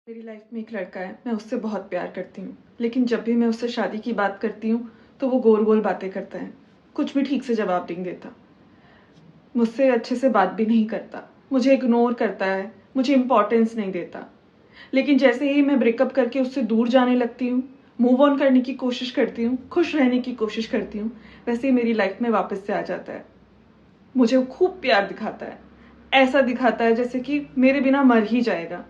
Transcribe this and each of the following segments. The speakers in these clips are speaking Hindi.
मेरी लाइफ में एक लड़का है, मैं उससे बहुत प्यार करती हूँ, लेकिन जब भी मैं उससे शादी की बात करती हूँ तो वो गोल गोल बातें करता है, कुछ भी ठीक से जवाब नहीं देता, मुझसे अच्छे से बात भी नहीं करता, मुझे इग्नोर करता है, मुझे इम्पोर्टेंस नहीं देता। लेकिन जैसे ही मैं ब्रेकअप करके उससे दूर जाने लगती हूँ, मूव ऑन करने की कोशिश करती हूँ, खुश रहने की कोशिश करती हूँ, वैसे ही मेरी लाइफ में वापस से आ जाता है। मुझे वो खूब प्यार दिखाता है, ऐसा दिखाता है जैसे कि मेरे बिना मर ही जाएगा।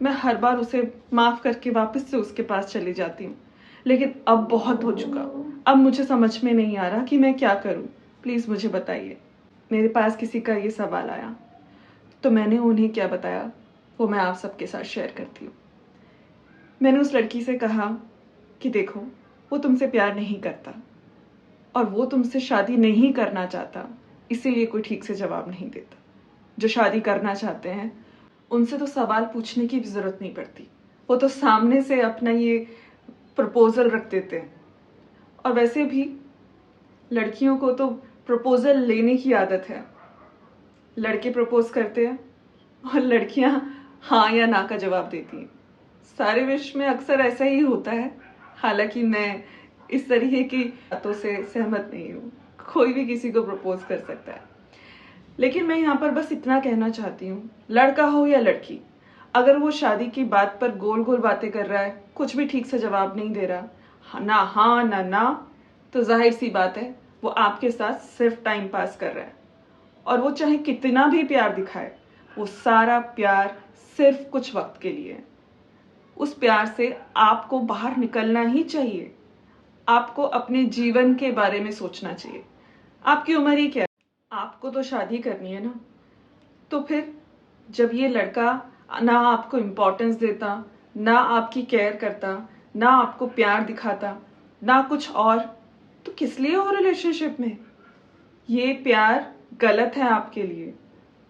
मैं हर बार उसे माफ करके वापस से उसके पास चली जाती हूँ, लेकिन अब बहुत हो चुका। अब मुझे समझ में नहीं आ रहा कि मैं क्या करूँ। प्लीज मुझे बताइए। मेरे पास किसी का ये सवाल आया तो मैंने उन्हें क्या बताया वो मैं आप सबके साथ शेयर करती हूँ। मैंने उस लड़की से कहा कि देखो, वो तुमसे प्यार नहीं करता और वो तुमसे शादी नहीं करना चाहता, इसीलिए कोई ठीक से जवाब नहीं देता। जो शादी करना चाहते हैं उनसे तो सवाल पूछने की भी जरूरत नहीं पड़ती, वो तो सामने से अपना ये प्रपोजल रख देते हैं। और वैसे भी लड़कियों को तो प्रपोजल लेने की आदत है, लड़के प्रपोज करते हैं और लड़कियां हाँ या ना का जवाब देती हैं। सारे विश्व में अक्सर ऐसा ही होता है। हालांकि मैं इस तरीके की बातों से सहमत नहीं हूँ, कोई भी किसी को प्रपोज कर सकता है। लेकिन मैं यहाँ पर बस इतना कहना चाहती हूँ, लड़का हो या लड़की, अगर वो शादी की बात पर गोल गोल बातें कर रहा है, कुछ भी ठीक से जवाब नहीं दे रहा, ना हाँ ना, तो जाहिर सी बात है वो आपके साथ सिर्फ टाइम पास कर रहा है। और वो चाहे कितना भी प्यार दिखाए, वो सारा प्यार सिर्फ कुछ वक्त के लिए है। उस प्यार से आपको बाहर निकलना ही चाहिए। आपको अपने जीवन के बारे में सोचना चाहिए। आपकी उम्र ही क्या है? आपको तो शादी करनी है ना। तो फिर जब ये लड़का ना आपको इम्पोर्टेंस देता, ना आपकी केयर करता, ना आपको प्यार दिखाता, ना कुछ और, तो किस लिए हो रिलेशनशिप में? ये प्यार गलत है आपके लिए।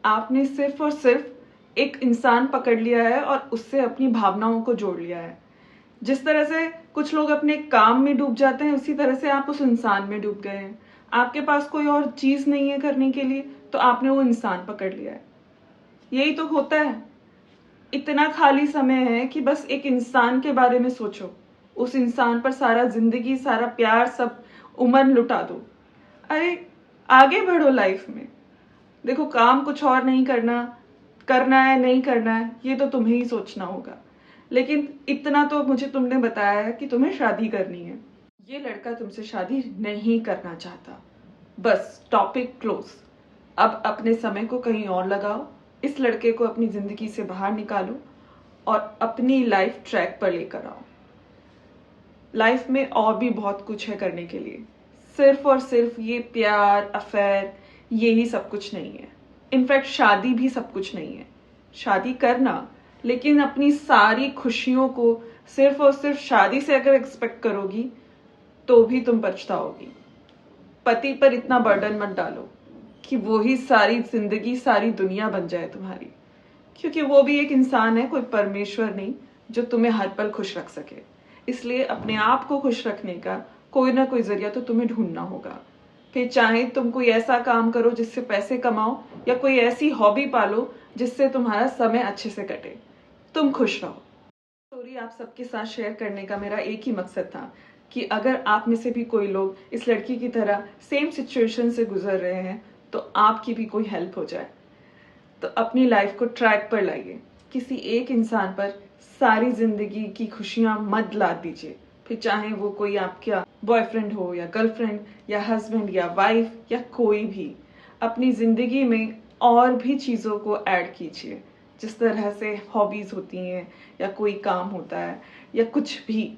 आपने सिर्फ और सिर्फ एक इंसान पकड़ लिया है और उससे अपनी भावनाओं को जोड़ लिया है। जिस तरह से कुछ लोग अपने काम में डूब जाते हैं, उसी तरह से आप उस इंसान में डूब गए हैं। आपके पास कोई और चीज नहीं है करने के लिए, तो आपने वो इंसान पकड़ लिया है। यही तो होता है। इतना खाली समय है कि बस एक इंसान के बारे में सोचो, उस इंसान पर सारा जिंदगी, सारा प्यार, सब उम्र लुटा दो। अरे आगे बढ़ो लाइफ में। देखो, काम कुछ और नहीं करना, करना है नहीं करना है ये तो तुम्हें ही सोचना होगा, लेकिन इतना तो मुझे तुमने बताया है कि तुम्हें शादी करनी है। ये लड़का तुमसे शादी नहीं करना चाहता, बस टॉपिक क्लोज। अब अपने समय को कहीं और लगाओ, इस लड़के को अपनी जिंदगी से बाहर निकालो और अपनी लाइफ ट्रैक पर लेकर आओ। लाइफ में और भी बहुत कुछ है करने के लिए, सिर्फ और सिर्फ ये प्यार, अफेयर, यही सब कुछ नहीं है। इनफैक्ट शादी भी सब कुछ नहीं है। शादी करना, लेकिन अपनी सारी खुशियों को सिर्फ और सिर्फ शादी से अगर एक्सपेक्ट करोगी तो भी तुम पछताओगी। पति पर इतना बर्डन मत डालो कि वो ही सारी जिंदगी, सारी दुनिया बन जाए तुम्हारी, क्योंकि वो भी एक इंसान है, कोई परमेश्वर नहीं जो तुम्हें हर पल खुश रख सके। इसलिए अपने आप को खुश रखने का कोई ना कोई जरिया तो तुम्हें ढूंढना होगा। फिर चाहे तुम कोई ऐसा काम करो जिससे पैसे कमाओ, या कोई ऐसी हॉबी पालो जिससे तुम्हारा समय अच्छे से कटे, तुम खुश रहो। स्टोरी आप सबके साथ शेयर करने का मेरा एक ही मकसद था कि अगर आप में से भी कोई लोग इस लड़की की तरह सेम सिचुएशन से गुजर रहे हैं तो आपकी भी कोई हेल्प हो जाए। तो अपनी लाइफ को ट्रैक पर लाइए, किसी एक इंसान पर सारी जिंदगी की खुशियां मत लाद दीजिए। फिर चाहे वो कोई आपका बॉयफ्रेंड हो या गर्लफ्रेंड या हस्बैंड या वाइफ या कोई भी, अपनी जिंदगी में और भी चीजों को ऐड कीजिए। जिस तरह से हॉबीज होती हैं या कोई काम होता है या कुछ भी,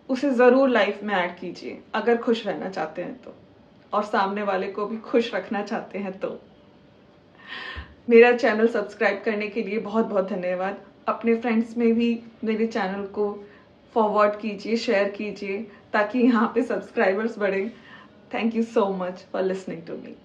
उसे जरूर लाइफ में ऐड कीजिए अगर खुश रहना चाहते हैं तो, और सामने वाले को भी खुश रखना चाहते हैं तो। मेरा चैनल सब्सक्राइब करने के लिए बहुत बहुत धन्यवाद। अपने फ्रेंड्स में भी मेरे चैनल को फॉरवर्ड कीजिए, शेयर कीजिए, ताकि यहाँ पे सब्सक्राइबर्स बढ़े। Thank you so much for listening to me.